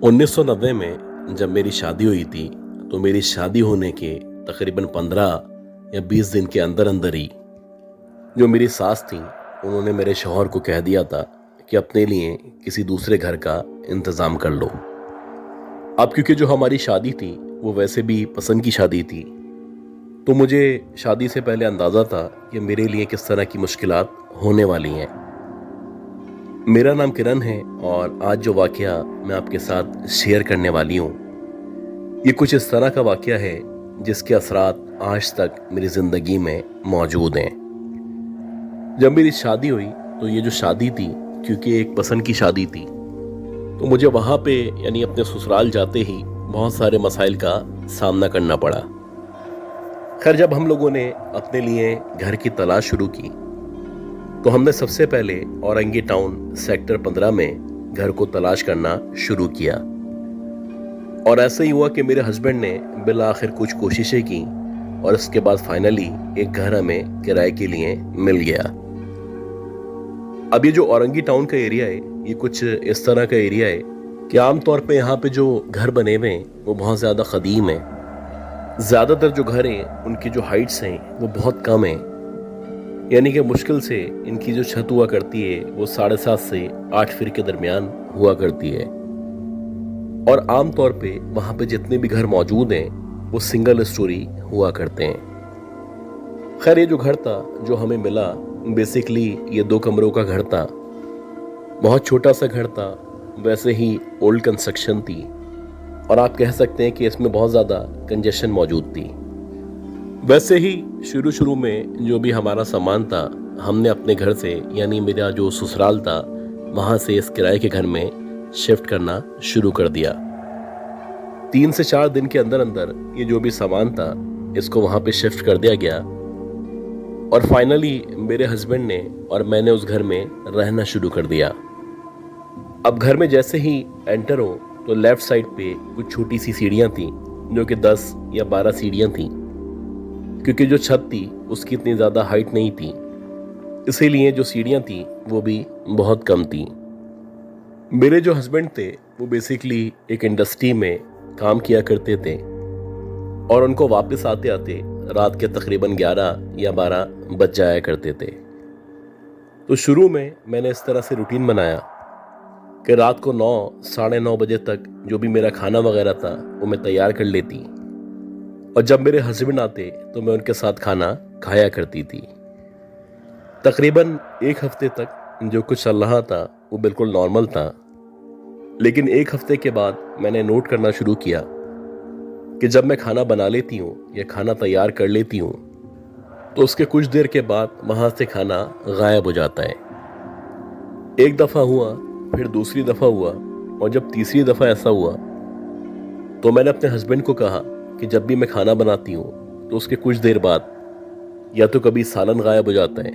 1990 में जब मेरी शादी हुई थी तो मेरी शादी होने के तकरीबन 15 या 20 दिन के अंदर अंदर ही जो मेरी सास थी उन्होंने मेरे शौहर को कह दिया था कि अपने लिए किसी दूसरे घर का इंतज़ाम कर लो। अब क्योंकि जो हमारी शादी थी वो वैसे भी पसंद की शादी थी, तो मुझे शादी से पहले अंदाज़ा था कि मेरे लिए किस तरह की मुश्किलात होने वाली हैं। मेरा नाम किरण है और आज जो वाक़या मैं आपके साथ शेयर करने वाली हूँ, ये कुछ इस तरह का वाक़या है जिसके असरात आज तक मेरी ज़िंदगी में मौजूद हैं। जब मेरी शादी हुई तो ये जो शादी थी, क्योंकि एक पसंद की शादी थी, तो मुझे वहाँ पे यानी अपने ससुराल जाते ही बहुत सारे मसाइल का सामना करना पड़ा। खैर, जब हम लोगों ने अपने लिए घर की तलाश शुरू की तो हमने सबसे पहले औरंगी टाउन सेक्टर 15 में घर को तलाश करना शुरू किया। और ऐसा ही हुआ कि मेरे हस्बैंड ने बिल आखिर कुछ कोशिशें की और इसके बाद फाइनली एक घर हमें किराए के लिए मिल गया। अब ये जो औरंगी टाउन का एरिया है, ये कुछ इस तरह का एरिया है कि आमतौर पे यहाँ पे जो घर बने हुए हैं वो बहुत ज़्यादा क़दीम है। ज़्यादातर जो घर हैं उनकी जो हाइट्स हैं वो बहुत कम हैं, यानी कि मुश्किल से इनकी जो छत हुआ करती है वो 7.5 से 8 फीट के दरमियान हुआ करती है। और आम तौर पे वहाँ पे जितने भी घर मौजूद हैं वो सिंगल स्टोरी हुआ करते हैं। खैर, ये जो घर था जो हमें मिला, बेसिकली ये 2 कमरों का घर था। बहुत छोटा सा घर था, वैसे ही ओल्ड कंस्ट्रक्शन थी और आप कह सकते हैं कि इसमें बहुत ज़्यादा कंजेशन मौजूद थी। वैसे ही शुरू में जो भी हमारा सामान था हमने अपने घर से, यानी मेरा जो ससुराल था, वहाँ से इस किराए के घर में शिफ्ट करना शुरू कर दिया। 3 से 4 दिन के अंदर अंदर ये जो भी सामान था इसको वहाँ पे शिफ्ट कर दिया गया और फाइनली मेरे हस्बैंड ने और मैंने उस घर में रहना शुरू कर दिया। अब घर में जैसे ही एंटर हो तो लेफ्ट साइड पे कुछ छोटी सी सीढ़ियाँ थी जो कि 10 या 12 सीढ़ियाँ थीं, क्योंकि जो छत थी उसकी इतनी ज़्यादा हाइट नहीं थी, इसीलिए जो सीढ़ियाँ थी वो भी बहुत कम थी। मेरे जो हस्बैंड थे वो बेसिकली एक इंडस्ट्री में काम किया करते थे और उनको वापस आते आते रात के तकरीबन 11 या 12 बज जाया करते थे। तो शुरू में मैंने इस तरह से रूटीन बनाया कि रात को 9 साढ़े 9 बजे तक जो भी मेरा खाना वगैरह था वो मैं तैयार कर लेती और जब मेरे हस्बैंड आते तो मैं उनके साथ खाना खाया करती थी। तकरीबन 1 हफ्ते तक जो कुछ चल रहा था वो बिल्कुल नॉर्मल था, लेकिन 1 हफ्ते के बाद मैंने नोट करना शुरू किया कि जब मैं खाना बना लेती हूँ या खाना तैयार कर लेती हूँ तो उसके कुछ देर के बाद वहाँ से खाना गायब हो जाता है। एक दफ़ा हुआ, फिर दूसरी दफ़ा हुआ और जब तीसरी दफ़ा ऐसा हुआ तो मैंने अपने हस्बैंड को कहा कि जब भी मैं खाना बनाती हूँ तो उसके कुछ देर बाद या तो कभी सालन गायब हो जाता है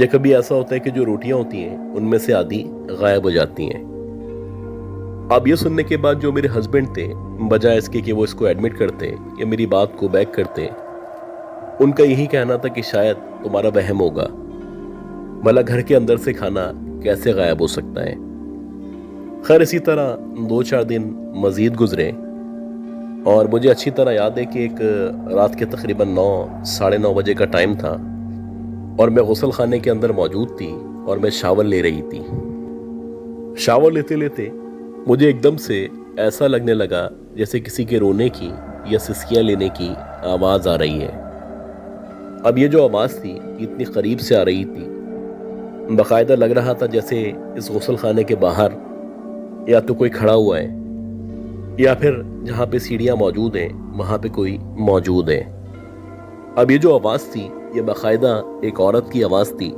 या कभी ऐसा होता है कि जो रोटियां होती हैं उनमें से आधी गायब हो जाती हैं। अब ये सुनने के बाद जो मेरे हस्बैंड थे, बजाय इसके कि वो इसको एडमिट करते या मेरी बात को बैक करते, उनका यही कहना था कि शायद तुम्हारा वहम होगा, भला घर के अंदर से खाना कैसे गायब हो सकता है। खैर, इसी तरह 2-4 दिन मज़ीद गुजरे और मुझे अच्छी तरह याद है कि एक रात के तकरीबन 9 साढ़े 9 बजे का टाइम था और मैं गुस्ल खाने के अंदर मौजूद थी और मैं शावर ले रही थी। शावर लेते लेते मुझे एकदम से ऐसा लगने लगा जैसे किसी के रोने की या सिसकियाँ लेने की आवाज़ आ रही है। अब ये जो आवाज़ थी इतनी करीब से आ रही थी, बाकायदा लग रहा था जैसे इस गुस्ल खाने के बाहर या तो कोई खड़ा हुआ है या फिर जहाँ पे सीढ़ियाँ मौजूद हैं वहाँ पे कोई मौजूद है। अब ये जो आवाज़ थी ये बाकायदा एक औरत की आवाज़ थी,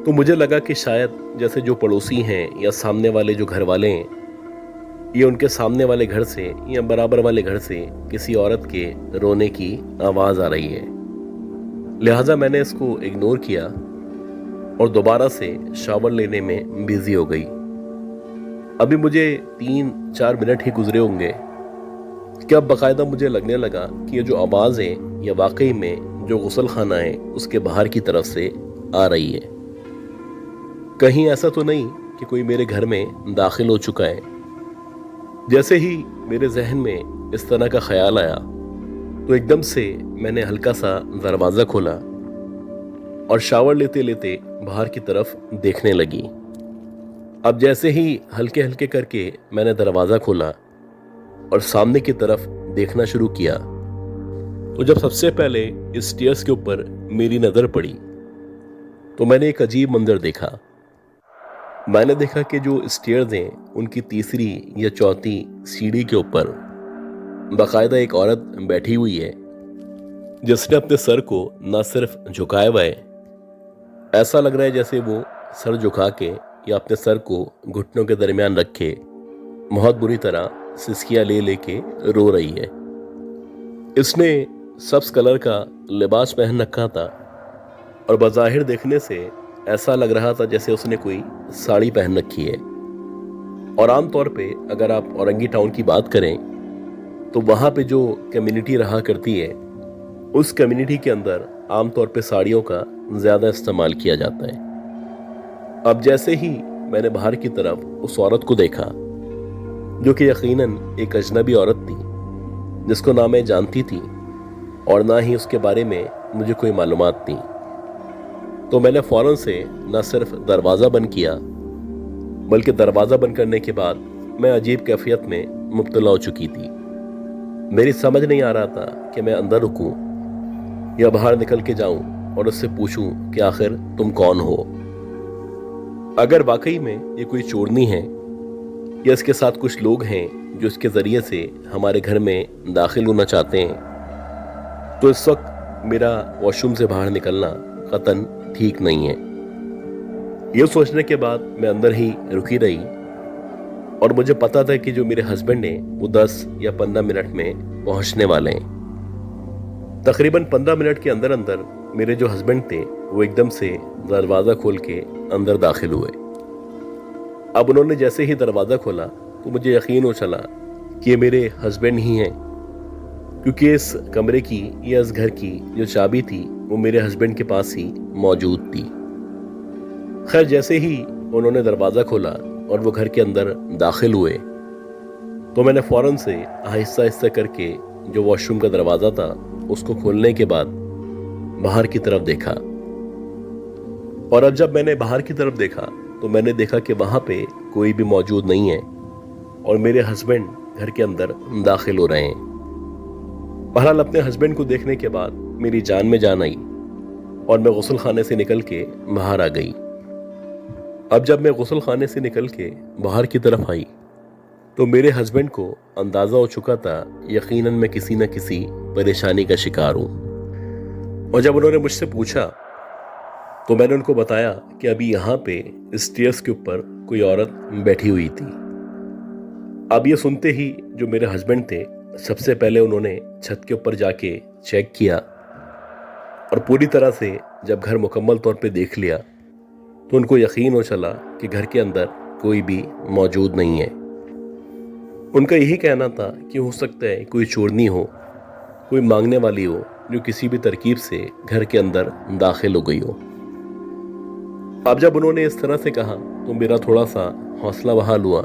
तो मुझे लगा कि शायद जैसे जो पड़ोसी हैं या सामने वाले जो घर वाले हैं, ये उनके सामने वाले घर से या बराबर वाले घर से किसी औरत के रोने की आवाज़ आ रही है। लिहाजा मैंने इसको इग्नोर किया और दोबारा से शावर लेने में बिजी हो गई। अभी मुझे 3-4 मिनट ही गुजरे होंगे कि अब बाकायदा मुझे लगने लगा कि ये जो आवाज़ है ये वाकई में जो गुस्ल खाना है उसके बाहर की तरफ से आ रही है। कहीं ऐसा तो नहीं कि कोई मेरे घर में दाखिल हो चुका है। जैसे ही मेरे जहन में इस तरह का ख्याल आया तो एकदम से मैंने हल्का सा दरवाज़ा खोला और शावर लेते लेते बाहर की तरफ देखने लगी। अब जैसे ही हल्के हल्के करके मैंने दरवाज़ा खोला और सामने की तरफ देखना शुरू किया तो जब सबसे पहले इस स्टेयर्स के ऊपर मेरी नज़र पड़ी तो मैंने एक अजीब मंजर देखा। मैंने देखा कि जो स्टेयर्स हैं उनकी तीसरी या चौथी सीढ़ी के ऊपर बाकायदा एक औरत बैठी हुई है जिसने अपने सर को न सिर्फ झुकाया हुआ है, ऐसा लग रहा है जैसे वो सर झुका के या अपने सर को घुटनों के दरमियान रखे बहुत बुरी तरह सिसकियां ले लेके रो रही है। इसने सब्ज कलर का लिबास पहन रखा था और बज़ाहिर देखने से ऐसा लग रहा था जैसे उसने कोई साड़ी पहन रखी है। और आमतौर पे अगर आप औरंगी टाउन की बात करें तो वहाँ पे जो कम्युनिटी रहा करती है उस कम्युनिटी के अंदर आमतौर पे साड़ियों का ज़्यादा इस्तेमाल किया जाता है। अब जैसे ही मैंने बाहर की तरफ उस औरत को देखा जो कि यकीनन एक अजनबी औरत थी जिसको ना मैं जानती थी और ना ही उसके बारे में मुझे कोई मालूमात थी, तो मैंने फ़ौरन से न सिर्फ दरवाज़ा बंद किया बल्कि दरवाज़ा बंद करने के बाद मैं अजीब कैफियत में मुब्तला हो चुकी थी। मेरी समझ नहीं आ रहा था कि मैं अंदर रुकूं या बाहर निकल के जाऊं और उससे पूछूं कि आखिर तुम कौन हो। अगर वाकई में ये कोई चोरनी है या इसके साथ कुछ लोग हैं जो इसके ज़रिए से हमारे घर में दाखिल होना चाहते हैं तो इस वक्त मेरा वॉशरूम से बाहर निकलना कतन ठीक नहीं है। ये सोचने के बाद मैं अंदर ही रुकी रही और मुझे पता था कि जो मेरे हस्बैंड हैं वो 10 या 15 मिनट में पहुंचने वाले हैं। तकरीबन 15 मिनट के अंदर अंदर मेरे जो हस्बैंड थे वो एकदम से दरवाज़ा खोल के अंदर दाखिल हुए। अब उन्होंने जैसे ही दरवाज़ा खोला तो मुझे यकीन हो चला कि ये मेरे हस्बैंड ही हैं, क्योंकि इस कमरे की या इस घर की जो चाबी थी वो मेरे हस्बैंड के पास ही मौजूद थी। खैर जैसे ही उन्होंने दरवाज़ा खोला और वो घर के अंदर दाखिल हुए तो मैंने फ़ौरन से आहिस्ता आहिस्ता करके जो वॉशरूम का दरवाज़ा था उसको खोलने के बाद बाहर की तरफ देखा। और अब जब मैंने बाहर की तरफ देखा तो मैंने देखा कि वहाँ पे कोई भी मौजूद नहीं है और मेरे हस्बैंड घर के अंदर दाखिल हो रहे हैं। बहरहाल अपने हस्बैंड को देखने के बाद मेरी जान में जान आई और मैं गुस्ल खाने से निकल के बाहर आ गई। अब जब मैं गुस्ल खाने से निकल के बाहर की तरफ आई तो मेरे हस्बैंड को अंदाज़ा हो चुका था यकीनन मैं किसी न किसी परेशानी का शिकार हूँ। और जब उन्होंने मुझसे पूछा तो मैंने उनको बताया कि अभी यहाँ पे स्टेयर्स के ऊपर कोई औरत बैठी हुई थी। अब ये सुनते ही जो मेरे हस्बैंड थे सबसे पहले उन्होंने छत के ऊपर जाके चेक किया और पूरी तरह से जब घर मुकम्मल तौर पे देख लिया तो उनको यकीन हो चला कि घर के अंदर कोई भी मौजूद नहीं है। उनका यही कहना था कि हो सकता है कोई चोरनी हो, कोई मांगने वाली हो जो किसी भी तरकीब से घर के अंदर दाखिल हो गई हो। अब जब उन्होंने इस तरह से कहा तो मेरा थोड़ा सा हौसला बहाल हुआ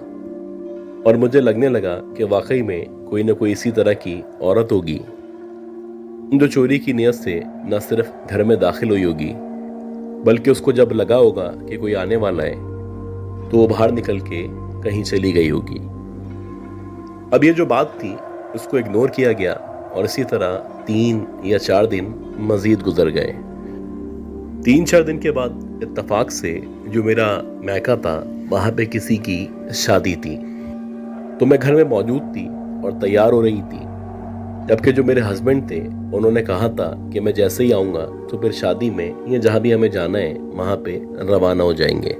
और मुझे लगने लगा कि वाकई में कोई न कोई इसी तरह की औरत होगी जो चोरी की नीयत से न सिर्फ घर में दाखिल हुई होगी बल्कि उसको जब लगा होगा कि कोई आने वाला है तो वो बाहर निकल के कहीं चली गई होगी। अब ये जो बात थी उसको इग्नोर किया गया और इसी तरह 3 या 4 दिन मजीद गुजर गए। 3-4 दिन के बाद इत्तफाक से जो मेरा मैका था वहाँ पे किसी की शादी थी तो मैं घर में मौजूद थी और तैयार हो रही थी, जबकि जो मेरे हस्बैंड थे उन्होंने कहा था कि मैं जैसे ही आऊँगा तो फिर शादी में या जहाँ भी हमें जाना है वहाँ पे रवाना हो जाएंगे।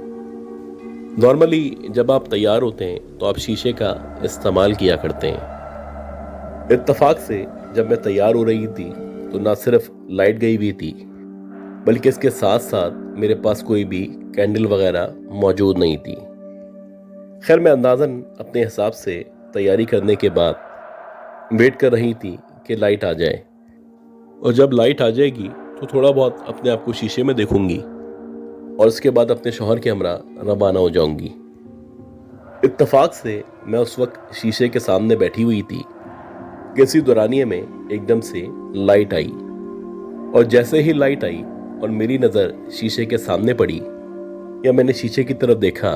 नॉर्मली जब आप तैयार होते हैं तो आप शीशे का इस्तेमाल किया करते हैं। इत्तफाक से जब मैं तैयार हो रही थी तो ना सिर्फ लाइट गई हुई थी बल्कि इसके साथ साथ मेरे पास कोई भी कैंडल वगैरह मौजूद नहीं थी। खैर मैं अंदाज़न अपने हिसाब से तैयारी करने के बाद वेट कर रही थी कि लाइट आ जाए और जब लाइट आ जाएगी तो थोड़ा बहुत अपने आप को शीशे में देखूंगी और उसके बाद अपने शौहर के हमरा रवाना हो जाऊंगी। इत्तेफाक से मैं उस वक्त शीशे के सामने बैठी हुई थी कि इसी दौरानिये में एकदम से लाइट आई, और जैसे ही लाइट आई और मेरी नज़र शीशे के सामने पड़ी या मैंने शीशे की तरफ देखा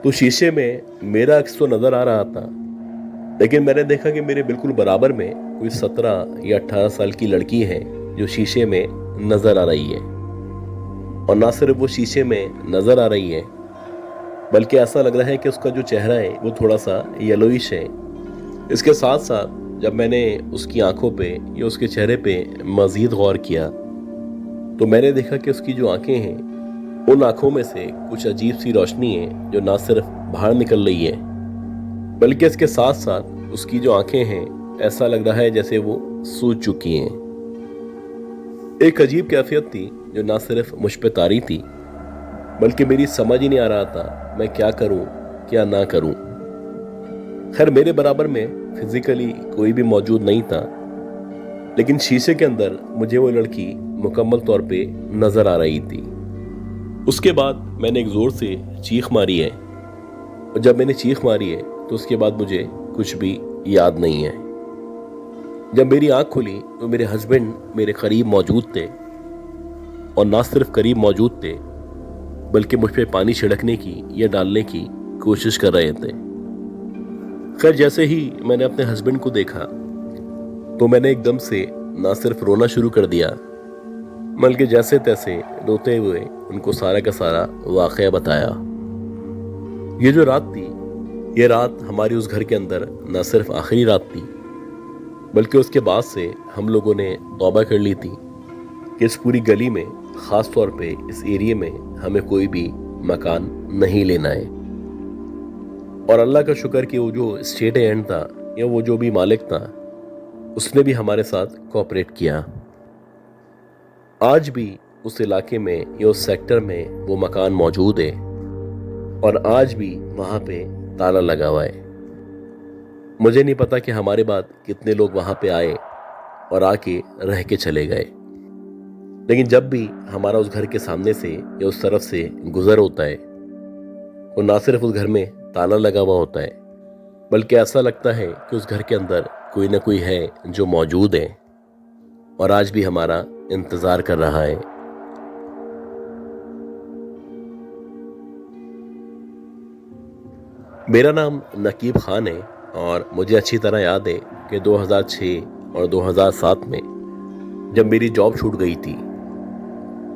तो शीशे में मेरा अक्स तो नज़र आ रहा था, लेकिन मैंने देखा कि मेरे बिल्कुल बराबर में कोई 17 या 18 साल की लड़की है जो शीशे में नज़र आ रही है। और ना सिर्फ वो शीशे में नज़र आ रही है, बल्कि ऐसा लग रहा है कि उसका जो चेहरा है वो थोड़ा सा येलोइश है। इसके साथ साथ जब मैंने उसकी आंखों पे या उसके चेहरे पे मज़ीद गौर किया तो मैंने देखा कि उसकी जो आंखें हैं उन आंखों में से कुछ अजीब सी रोशनी है जो ना सिर्फ बाहर निकल रही है, बल्कि इसके साथ साथ उसकी जो आंखें हैं ऐसा लग रहा है जैसे वो सूज चुकी हैं। एक अजीब कैफियत थी जो ना सिर्फ मुझ पे तारी थी, बल्कि मेरी समझ ही नहीं आ रहा था मैं क्या करूं क्या ना करूं। खैर मेरे बराबर में फिजिकली कोई भी मौजूद नहीं था, लेकिन शीशे के अंदर मुझे वो लड़की मुकम्मल तौर पे नजर आ रही थी। उसके बाद मैंने एक जोर से चीख मारी है, और जब मैंने चीख मारी है तो उसके बाद मुझे कुछ भी याद नहीं है। जब मेरी आंख खुली तो मेरे हस्बैंड मेरे करीब मौजूद थे, और ना सिर्फ करीब मौजूद थे बल्कि मुझ पे पानी छिड़कने की या डालने की कोशिश कर रहे थे। खैर जैसे ही मैंने अपने हस्बैंड को देखा तो मैंने एकदम से ना सिर्फ रोना शुरू कर दिया, बल्कि जैसे तैसे रोते हुए उनको सारा का सारा वाक़या बताया। ये जो रात थी, ये रात हमारी उस घर के अंदर न सिर्फ आखिरी रात थी, बल्कि उसके बाद से हम लोगों ने तौबा कर ली थी कि इस पूरी गली में, ख़ास तौर पे इस एरिया में हमें कोई भी मकान नहीं लेना है। और अल्लाह का शुक्र कि वो जो स्टेट एजेंट था या वो जो भी मालिक था उसने भी हमारे साथ कोऑपरेट किया। आज भी उस इलाके में या उस सेक्टर में वो मकान मौजूद है, और आज भी वहाँ पे ताला लगा हुआ है। मुझे नहीं पता कि हमारे बाद कितने लोग वहाँ पे आए और आके रह के चले गए, लेकिन जब भी हमारा उस घर के सामने से या उस तरफ से गुजर होता है तो ना सिर्फ उस घर में ताला लगा हुआ होता है, बल्कि ऐसा लगता है कि उस घर के अंदर कोई ना कोई है जो मौजूद है और आज भी हमारा इंतजार कर रहा है। मेरा नाम नकीब खान है, और मुझे अच्छी तरह याद है कि 2006 और 2007 में जब मेरी जॉब छूट गई थी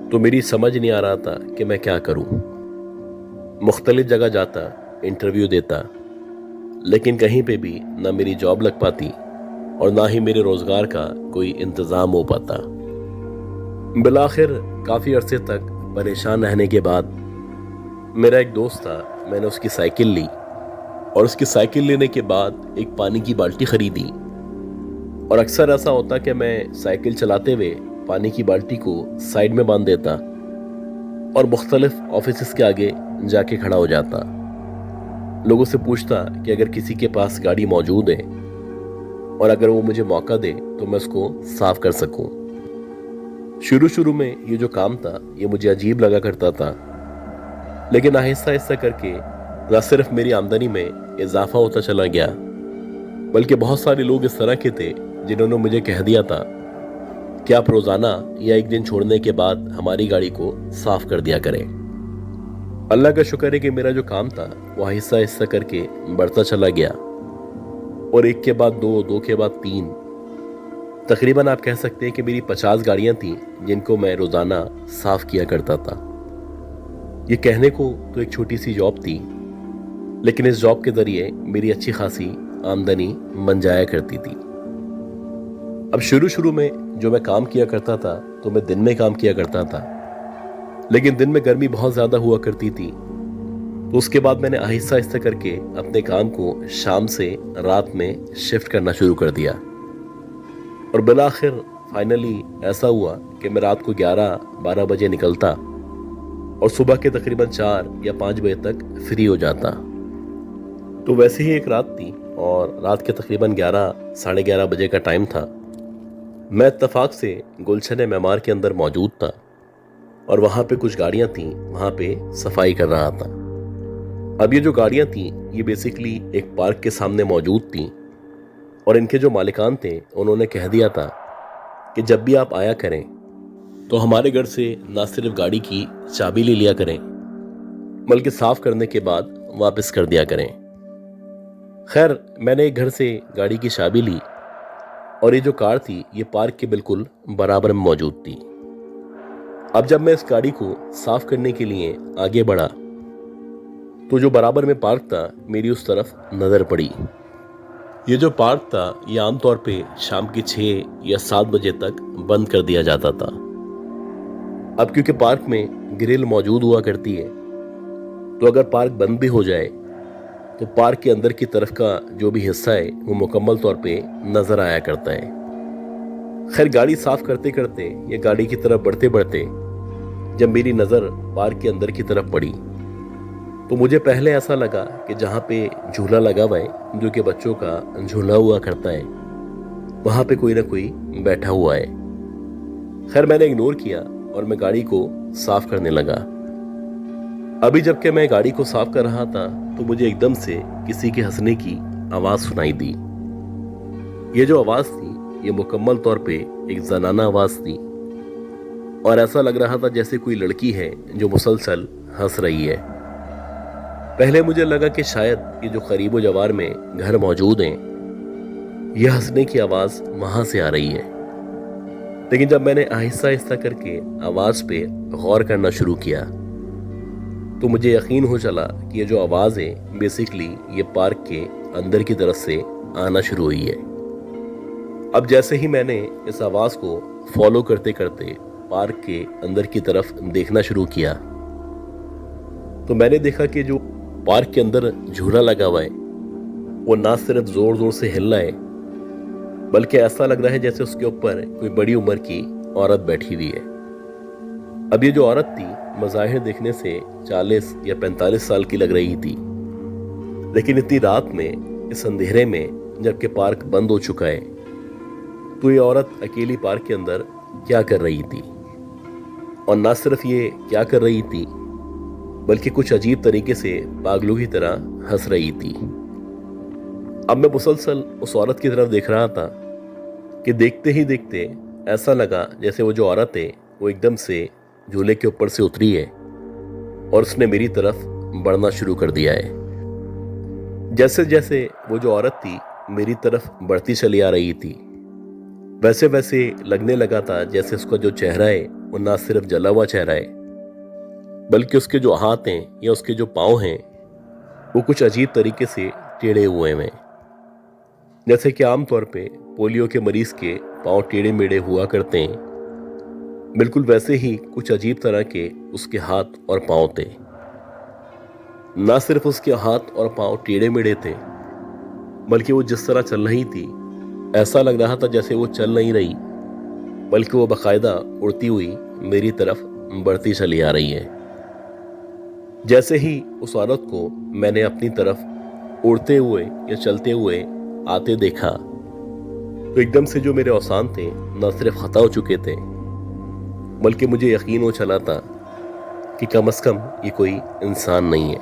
तो मेरी समझ नहीं आ रहा था कि मैं क्या करूं। मुख्तलिफ जगह जाता, इंटरव्यू देता, लेकिन कहीं पे भी ना मेरी जॉब लग पाती और ना ही मेरे रोज़गार का कोई इंतज़ाम हो पाता। बिलाखिर काफ़ी अरसे तक परेशान रहने के बाद मेरा एक दोस्त था, मैंने उसकी साइकिल ली, और उसकी साइकिल लेने के बाद एक पानी की बाल्टी ख़रीदी। और अक्सर ऐसा होता कि मैं साइकिल चलाते हुए पानी की बाल्टी को साइड में बांध देता और मुख्तलिफ ऑफिस के आगे जाके खड़ा हो जाता। लोगों से पूछता कि अगर किसी के पास गाड़ी मौजूद है और अगर वो मुझे मौका दे तो मैं उसको साफ कर सकूं। शुरू में ये जो काम था ये मुझे अजीब लगा करता था, लेकिन आहिस्ता आहिस्ता करके न सिर्फ मेरी आमदनी में इजाफा होता चला गया, बल्कि बहुत सारे लोग इस तरह के थे जिन्होंने मुझे कह दिया था कि आप रोज़ाना या एक दिन छोड़ने के बाद हमारी गाड़ी को साफ कर दिया करें। अल्लाह का शुक्र है कि मेरा जो काम था वो आहिस्ता आहिस्ता करके बढ़ता चला गया, और एक के बाद दो के बाद 3, तकरीबन आप कह सकते हैं कि मेरी 50 गाड़ियां थीं जिनको मैं रोज़ाना साफ किया करता था। ये कहने को तो एक छोटी सी जॉब थी, लेकिन इस जॉब के ज़रिए मेरी अच्छी खासी आमदनी बन जाया करती थी। अब शुरू में जो मैं काम किया करता था तो मैं दिन में काम किया करता था, लेकिन दिन में गर्मी बहुत ज़्यादा हुआ करती थी, तो उसके बाद मैंने आहिस्ता आहिस्ता करके अपने काम को शाम से रात में शिफ्ट करना शुरू कर दिया, और बिलाखिर फाइनली ऐसा हुआ कि मैं रात को 11-12 बजे निकलता और सुबह के तकरीबन 4 या 5 बजे तक फ्री हो जाता। तो वैसे ही एक रात थी और रात के तकरीबन 11-11:30 बजे का टाइम था। मैं इत्तफाक से गुलशन मेमार के अंदर मौजूद था और वहाँ पे कुछ गाड़ियाँ थीं, वहाँ पे सफाई कर रहा था। اب یہ جو گاڑیاں تھیں یہ بیسیکلی ایک پارک کے سامنے موجود تھیں، اور ان کے جو مالکان تھے انہوں نے کہہ دیا تھا کہ جب بھی آپ آیا کریں تو ہمارے گھر سے نہ صرف گاڑی کی چابی لے لیا کریں بلکہ صاف کرنے کے بعد واپس کر دیا کریں۔ خیر، میں نے ایک گھر سے گاڑی کی چابی لی، اور یہ جو کار تھی یہ پارک کے بالکل برابر میں موجود تھی۔ اب جب میں اس گاڑی کو صاف کرنے کے لیے آگے بڑھا تو جو برابر میں پارک تھا میری اس طرف نظر پڑی۔ یہ جو پارک تھا یہ عام طور پہ شام کی 6 یا 7 بجے تک بند کر دیا جاتا تھا۔ اب کیونکہ پارک میں گرل موجود ہوا کرتی ہے تو اگر پارک بند بھی ہو جائے تو پارک کے اندر کی طرف کا جو بھی حصہ ہے وہ مکمل طور پہ نظر آیا کرتا ہے۔ خیر، گاڑی صاف کرتے کرتے یا گاڑی کی طرف بڑھتے بڑھتے جب میری نظر پارک کے اندر کی طرف پڑی تو مجھے پہلے ایسا لگا کہ جہاں پہ جھولا لگا ہوا ہے جو کہ بچوں کا جھولا ہوا کرتا ہے وہاں پہ کوئی نہ کوئی بیٹھا ہوا ہے۔ خیر، میں نے اگنور کیا اور میں گاڑی کو صاف کرنے لگا۔ ابھی جب کہ میں گاڑی کو صاف کر رہا تھا تو مجھے ایک دم سے کسی کے ہنسنے کی آواز سنائی دی۔ یہ جو آواز تھی یہ مکمل طور پہ ایک زنانہ آواز تھی، اور ایسا لگ رہا تھا جیسے کوئی لڑکی ہے جو مسلسل ہنس رہی ہے۔ پہلے مجھے لگا کہ شاید یہ جو قریب و جوار میں گھر موجود ہیں یہ ہنسنے کی آواز وہاں سے آ رہی ہے، لیکن جب میں نے آہستہ آہستہ کر کے آواز پہ غور کرنا شروع کیا تو مجھے یقین ہو چلا کہ یہ جو آواز ہے بیسیکلی یہ پارک کے اندر کی طرف سے آنا شروع ہوئی ہے۔ اب جیسے ہی میں نے اس آواز کو فالو کرتے کرتے پارک کے اندر کی طرف دیکھنا شروع کیا تو میں نے دیکھا کہ جو پارک کے اندر جھولا لگا ہوا ہے وہ نہ صرف زور زور سے ہل رہا ہے بلکہ ایسا لگ رہا ہے جیسے اس کے اوپر کوئی بڑی عمر کی عورت بیٹھی ہوئی ہے۔ اب یہ جو عورت تھی مظاہر دیکھنے سے 40 یا 45 سال کی لگ رہی تھی، لیکن اتنی رات میں اس اندھیرے میں جبکہ پارک بند ہو چکا ہے تو یہ عورت اکیلی پارک کے اندر کیا کر رہی تھی، اور نہ صرف یہ کیا کر رہی تھی بلکہ کچھ عجیب طریقے سے پاگلوں کی طرح ہنس رہی تھی۔ اب میں مسلسل اس عورت کی طرف دیکھ رہا تھا کہ دیکھتے ہی دیکھتے ایسا لگا جیسے وہ جو عورت ہے وہ ایک دم سے جھولے کے اوپر سے اتری ہے اور اس نے میری طرف بڑھنا شروع کر دیا ہے۔ جیسے جیسے وہ جو عورت تھی میری طرف بڑھتی چلی آ رہی تھی ویسے ویسے لگنے لگا تھا جیسے اس کا جو چہرہ ہے وہ نہ صرف جلا ہوا چہرہ ہے بلکہ اس کے جو ہاتھ ہیں یا اس کے جو پاؤں ہیں وہ کچھ عجیب طریقے سے ٹیڑھے ہوئے ہیں، جیسے کہ عام طور پہ پولیو کے مریض کے پاؤں ٹیڑھے میڑھے ہوا کرتے ہیں، بالکل ویسے ہی کچھ عجیب طرح کے اس کے ہاتھ اور پاؤں تھے۔ نہ صرف اس کے ہاتھ اور پاؤں ٹیڑھے میڑھے تھے بلکہ وہ جس طرح چل رہی تھی ایسا لگ رہا تھا جیسے وہ چل نہیں رہی بلکہ وہ باقاعدہ اڑتی ہوئی میری طرف بڑھتی چلی آ رہی ہے۔ جیسے ہی اس عورت کو میں نے اپنی طرف اڑتے ہوئے یا چلتے ہوئے آتے دیکھا تو ایک دم سے جو میرے اوسان تھے نہ صرف خطا ہو چکے تھے بلکہ مجھے یقین ہو چلا تھا کہ کم از کم یہ کوئی انسان نہیں ہے۔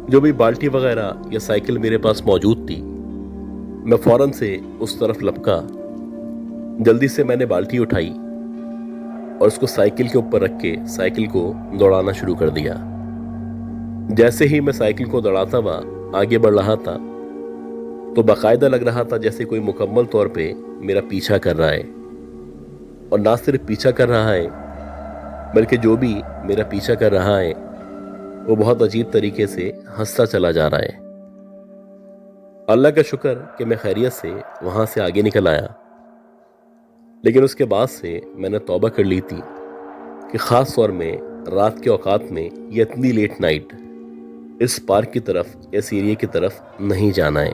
جو بھی بالٹی وغیرہ یا سائیکل میرے پاس موجود تھی میں فوراً سے اس طرف لپکا۔ جلدی سے میں نے بالٹی اٹھائی اور اس کو سائیکل کے اوپر رکھ کے سائیکل کو دوڑانا شروع کر دیا۔ جیسے ہی میں سائیکل کو دوڑاتا ہوا آگے بڑھ رہا تھا تو باقاعدہ لگ رہا تھا جیسے کوئی مکمل طور پہ میرا پیچھا کر رہا ہے، اور نہ صرف پیچھا کر رہا ہے بلکہ جو بھی میرا پیچھا کر رہا ہے وہ بہت عجیب طریقے سے ہنستا چلا جا رہا ہے۔ اللہ کا شکر کہ میں خیریت سے وہاں سے آگے نکل آیا، لیکن اس کے بعد سے میں نے توبہ کر لی تھی کہ خاص طور میں رات کے اوقات میں یا اتنی لیٹ نائٹ اس پارک کی طرف اس ایریے کی طرف نہیں جانا ہے۔